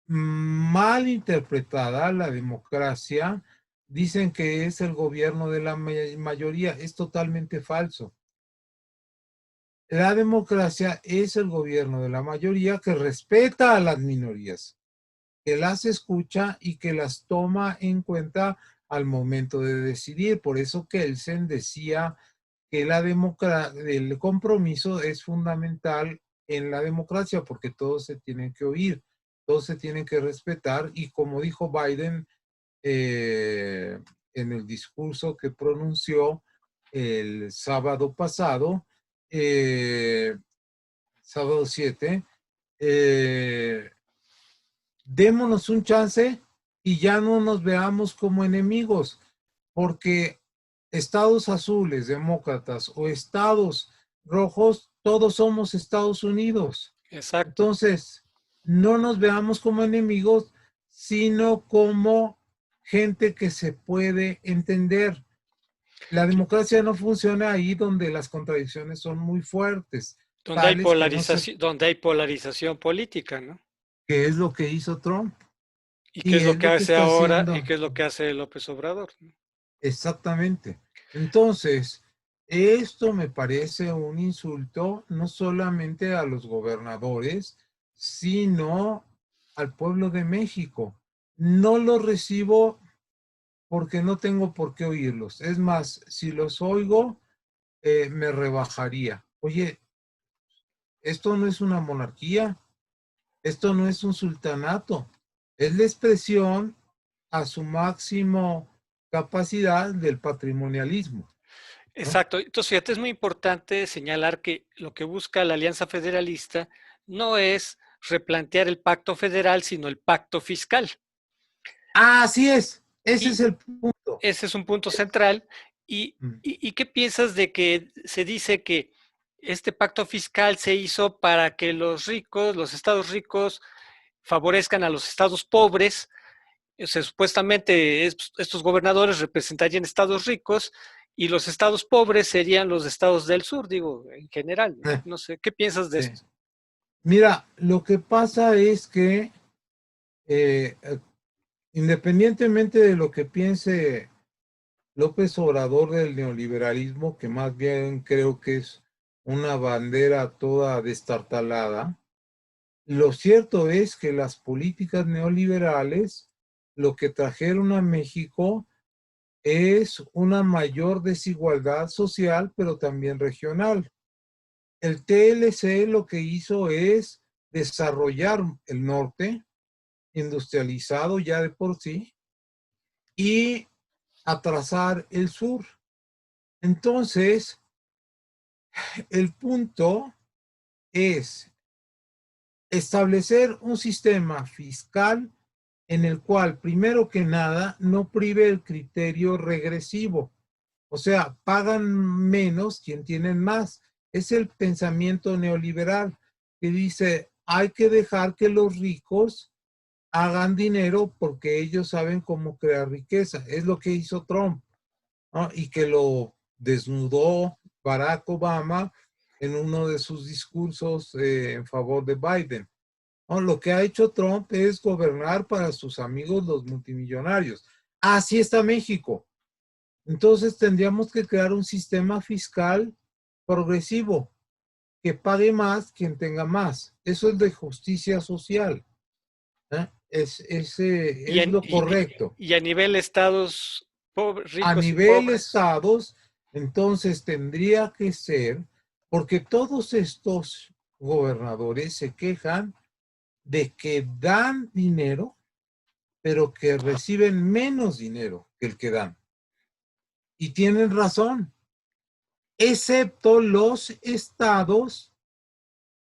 mal interpretada la democracia, dicen que es el gobierno de la mayoría. Es totalmente falso. La democracia es el gobierno de la mayoría que respeta a las minorías, que las escucha y que las toma en cuenta al momento de decidir. Por eso Kelsen decía que el compromiso es fundamental en la democracia, porque todos se tienen que oír, todos se tienen que respetar, y como dijo Biden en el discurso que pronunció el sábado pasado, sábado 7, démonos un chance y ya no nos veamos como enemigos, porque estados azules, demócratas, o estados rojos, todos somos Estados Unidos. Exacto. Entonces, no nos veamos como enemigos, sino como gente que se puede entender. La democracia no funciona ahí donde las contradicciones son muy fuertes, tales que no se, Donde hay polarización política, ¿no? que es lo que hizo Trump. ¿Y qué Y es lo es que lo que hace está ahora y haciendo. qué es lo que hace López Obrador? ¿No? Exactamente. Entonces, esto me parece un insulto no solamente a los gobernadores, sino al pueblo de México. No lo recibo porque no tengo por qué oírlos. Es más, si los oigo, me rebajaría. Oye, esto no es una monarquía, esto no es un sultanato, es la expresión a su máximo capacidad del patrimonialismo, ¿no? Exacto. Entonces, fíjate, es muy importante señalar que lo que busca la Alianza Federalista no es replantear el pacto federal, sino el pacto fiscal. Ah, así es, ese es Y el punto. ese es un punto central. ¿Y qué piensas de que se dice que este pacto fiscal se hizo para que los ricos, los estados ricos, favorezcan a los estados pobres? O sea, supuestamente estos gobernadores representarían estados ricos y los estados pobres serían los estados del sur, digo, en general. No, Eh, no sé, ¿qué piensas de sí. esto? Mira, lo que pasa es que eh, independientemente de lo que piense López Obrador del neoliberalismo, que más bien creo que es una bandera toda destartalada, lo cierto es que las políticas neoliberales lo que trajeron a México es una mayor desigualdad social, pero también regional. El TLC lo que hizo es desarrollar el norte, industrializado ya de por sí, y atrasar el sur. Entonces, el punto es establecer un sistema fiscal en el cual, primero que nada, no prive el criterio regresivo. O sea, pagan menos quien tienen más. Es el pensamiento neoliberal que dice, hay que dejar que los ricos hagan dinero porque ellos saben cómo crear riqueza. Es lo que hizo Trump, ¿no? Y que lo desnudó Barack Obama en uno de sus discursos en favor de Biden. ¿No? Lo que ha hecho Trump es gobernar para sus amigos los multimillonarios. Así está México. Entonces tendríamos que crear un sistema fiscal progresivo, que pague más quien tenga más. Eso es de justicia social. ¿Eh? Y, Es lo correcto. y a nivel estados A ricos y nivel pobres. estados, entonces tendría que ser, porque todos estos gobernadores se quejan de que dan dinero, pero que reciben menos dinero que el que dan. Y tienen razón, excepto los estados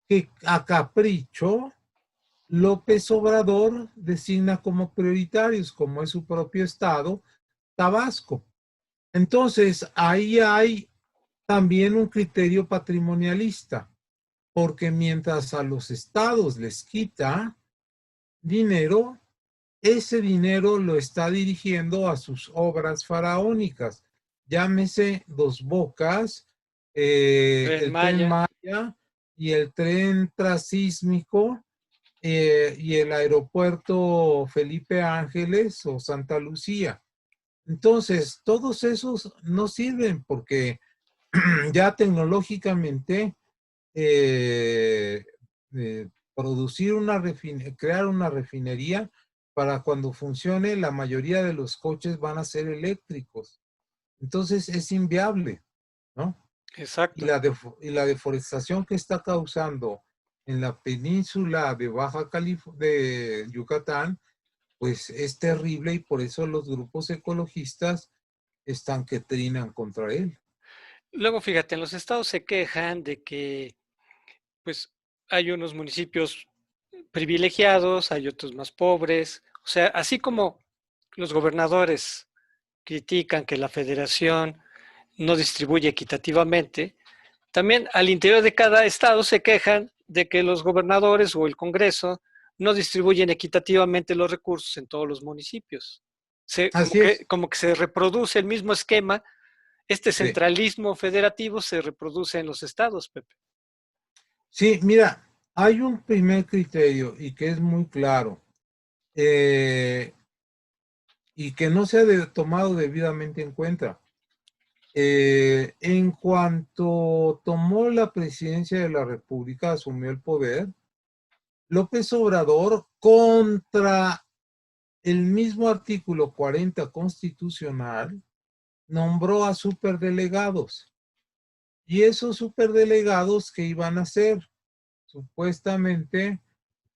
que a capricho López Obrador designa como prioritarios, como es su propio estado, Tabasco. Entonces, ahí hay también un criterio patrimonialista, porque mientras a los estados les quita dinero, ese dinero lo está dirigiendo a sus obras faraónicas. Llámese Dos Bocas, Tren el Tren Maya. Maya y el tren transísmico y el aeropuerto Felipe Ángeles o Santa Lucía. Entonces, todos esos no sirven porque ya tecnológicamente eh, producir crear una refinería para cuando funcione, la mayoría de los coches van a ser eléctricos. Entonces es inviable, ¿no? Y Exacto. y la deforestación que está causando en la península de de Yucatán, pues es terrible y por eso los grupos ecologistas están que trinan contra él. Luego, fíjate, en los estados se quejan de que, pues, hay unos municipios privilegiados, hay otros más pobres. O sea, así como los gobernadores critican que la federación no distribuye equitativamente, también al interior de cada estado se quejan de que los gobernadores o el Congreso no distribuyen equitativamente los recursos en todos los municipios. Así es. Como que se reproduce el mismo esquema, este Sí. centralismo federativo se reproduce en los estados, Pepe. Sí, mira, hay un primer criterio y que es muy claro y que no se ha tomado debidamente en cuenta. En cuanto tomó la presidencia de la República, asumió el poder, López Obrador, contra el mismo artículo 40 constitucional, nombró a superdelegados. Y esos superdelegados, ¿qué iban a hacer? Supuestamente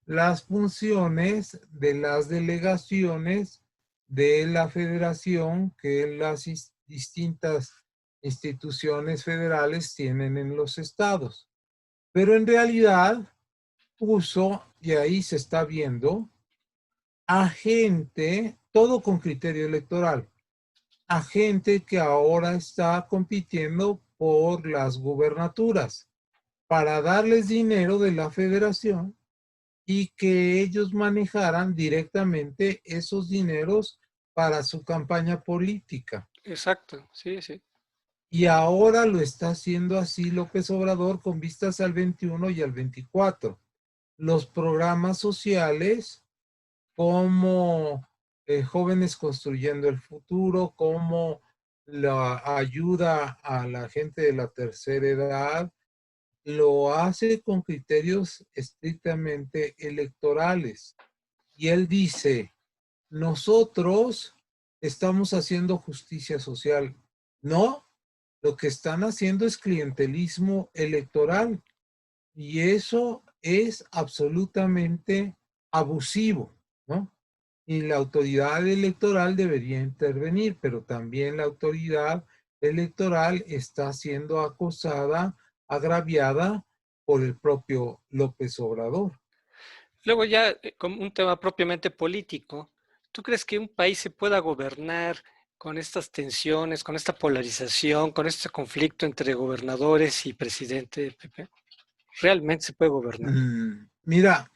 las funciones de las delegaciones de la federación que las distintas instituciones federales tienen en los estados. Pero en realidad puso, y ahí se está viendo, a gente, todo con criterio electoral, a gente que ahora está compitiendo por las gubernaturas para darles dinero de la federación y que ellos manejaran directamente esos dineros para su campaña política. Exacto, sí, sí. Y ahora lo está haciendo así López Obrador con vistas al 21 y al 24. Los programas sociales como Jóvenes Construyendo el Futuro, como la ayuda a la gente de la tercera edad, lo hace con criterios estrictamente electorales. Y él dice, nosotros estamos haciendo justicia social. No, lo que están haciendo es clientelismo electoral y eso es absolutamente abusivo, ¿no? Y la autoridad electoral debería intervenir, pero también la autoridad electoral está siendo acosada, agraviada por el propio López Obrador. Luego ya, como un tema propiamente político, ¿tú crees que un país se pueda gobernar con estas tensiones, con esta polarización, con este conflicto entre gobernadores y presidente, Pepe? ¿Realmente se puede gobernar? Mira,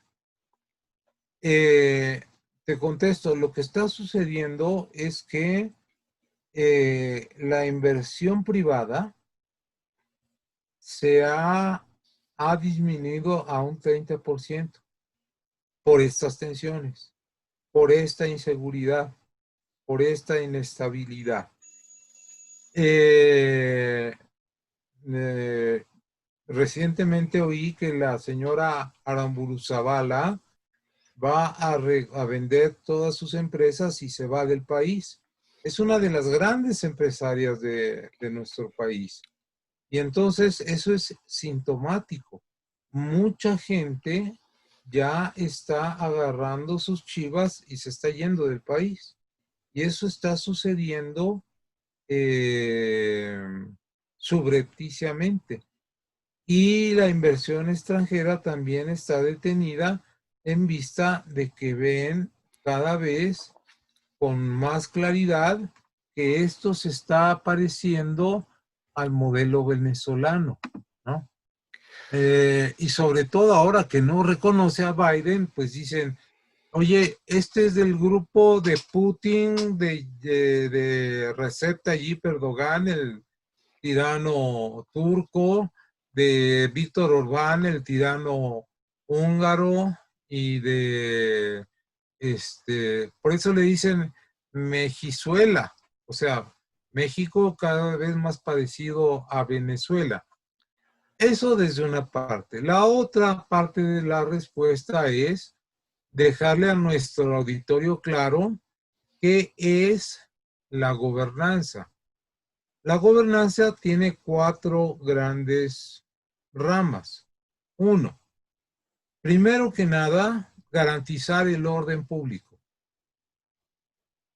te contesto, lo que está sucediendo es que la inversión privada ha disminuido a un 30% por estas tensiones, por esta inseguridad, por esta inestabilidad. Recientemente oí que la señora Aramburuzabala va a vender todas sus empresas y se va del país. Es una de las grandes empresarias de nuestro país. Y entonces eso es sintomático. Mucha gente ya está agarrando sus chivas y se está yendo del país. Y eso está sucediendo subrepticiamente. Y la inversión extranjera también está detenida en vista de que ven cada vez con más claridad que esto se está pareciendo al modelo venezolano, ¿no? Y sobre todo ahora que no reconoce a Biden, pues dicen, oye, este es del grupo de Putin, de Recep Tayyip Erdogan, el tirano turco, de Víctor Orbán, el tirano húngaro, y por eso le dicen Mejizuela, o sea, México cada vez más parecido a Venezuela. Eso desde una parte. La otra parte de la respuesta es dejarle a nuestro auditorio claro qué es la gobernanza. La gobernanza tiene 4 grandes ramas. 1, primero que nada, garantizar el orden público.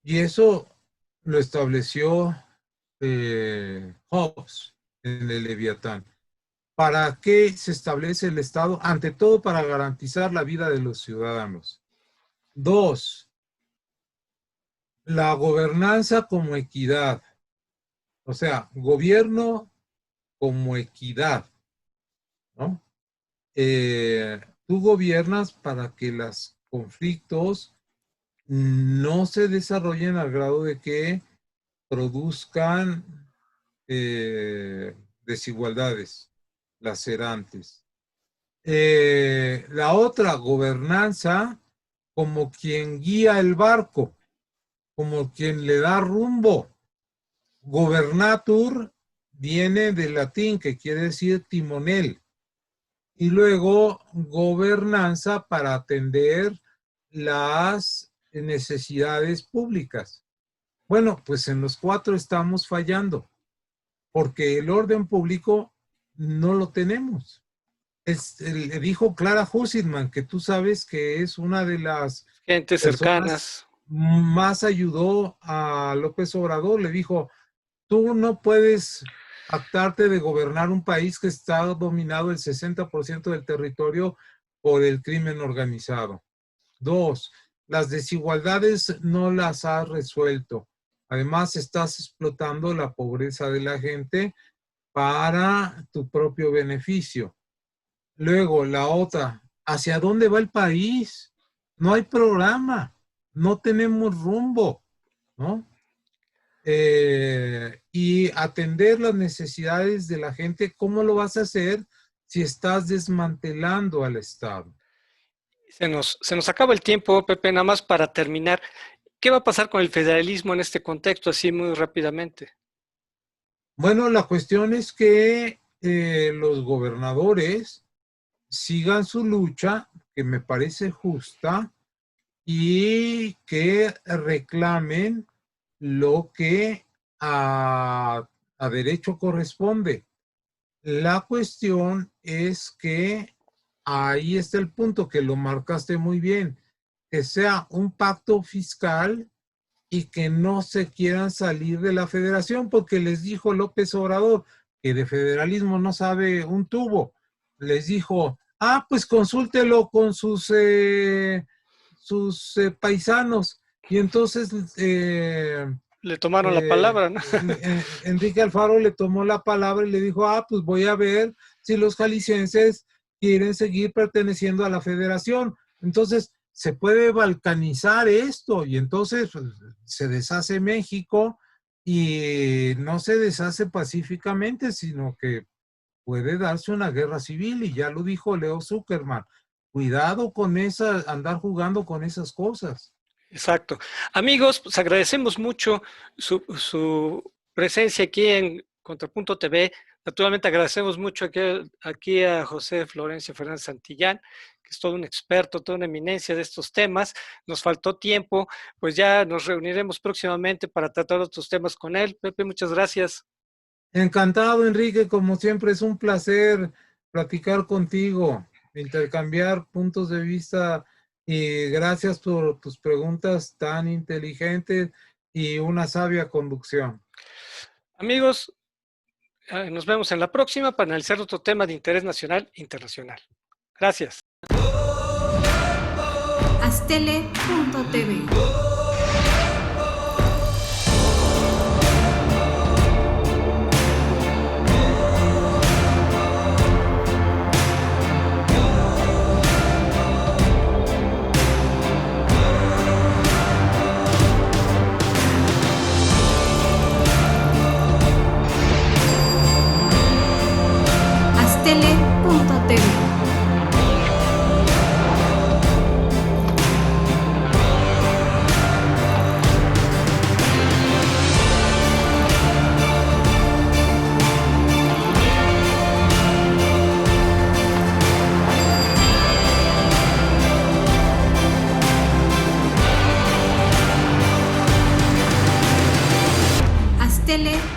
Y eso lo estableció Hobbes en el Leviatán. ¿Para qué se establece el Estado? Ante todo, para garantizar la vida de los ciudadanos. 2, la gobernanza como equidad. O sea, gobierno como equidad, ¿no? Tú gobiernas para que los conflictos no se desarrollen al grado de que produzcan desigualdades lacerantes. La otra, gobernanza como quien guía el barco, como quien le da rumbo. Gobernatur viene del latín, que quiere decir timonel. Y luego gobernanza para atender las necesidades públicas. Bueno, pues en los 4 estamos fallando, porque el orden público no lo tenemos. Le dijo Clara Hussidman, que tú sabes que es una de las Gentes cercanas. Más ayudó a López Obrador. Le dijo, tú no puedes actarte de gobernar un país que está dominado el 60% del territorio por el crimen organizado. 2, las desigualdades no las has resuelto. Además, estás explotando la pobreza de la gente para tu propio beneficio. Luego, la otra, ¿hacia dónde va el país? No hay programa, no tenemos rumbo, ¿no? Y atender las necesidades de la gente, ¿cómo lo vas a hacer si estás desmantelando al Estado? Se nos acaba el tiempo, Pepe, nada más para terminar. ¿Qué va a pasar con el federalismo en este contexto, así muy rápidamente? Bueno, la cuestión es que los gobernadores sigan su lucha, que me parece justa, y que reclamen lo que a derecho corresponde. La cuestión es que ahí está el punto, que lo marcaste muy bien, que sea un pacto fiscal y que no se quieran salir de la federación, porque les dijo López Obrador que de federalismo no sabe un tubo. les dijo, pues consúltelo con sus paisanos. Y entonces le tomaron la palabra, ¿no? Enrique Alfaro le tomó la palabra y le dijo, pues voy a ver si los jaliscienses quieren seguir perteneciendo a la federación. Entonces se puede balcanizar esto y entonces pues, se deshace México y no se deshace pacíficamente, sino que puede darse una guerra civil, y ya lo dijo Leo Zuckerman. Cuidado con andar jugando con esas cosas. Exacto. Amigos, pues agradecemos mucho su presencia aquí en Contrapunto TV. Naturalmente agradecemos mucho aquí a José Florencio Fernández Santillán, que es todo un experto, toda una eminencia de estos temas. Nos faltó tiempo, pues ya nos reuniremos próximamente para tratar otros temas con él. Pepe, muchas gracias. Encantado, Enrique, como siempre es un placer platicar contigo, intercambiar puntos de vista, y gracias por tus preguntas tan inteligentes y una sabia conducción. Amigos, nos vemos en la próxima para analizar otro tema de interés nacional e internacional. Gracias. Astele.tv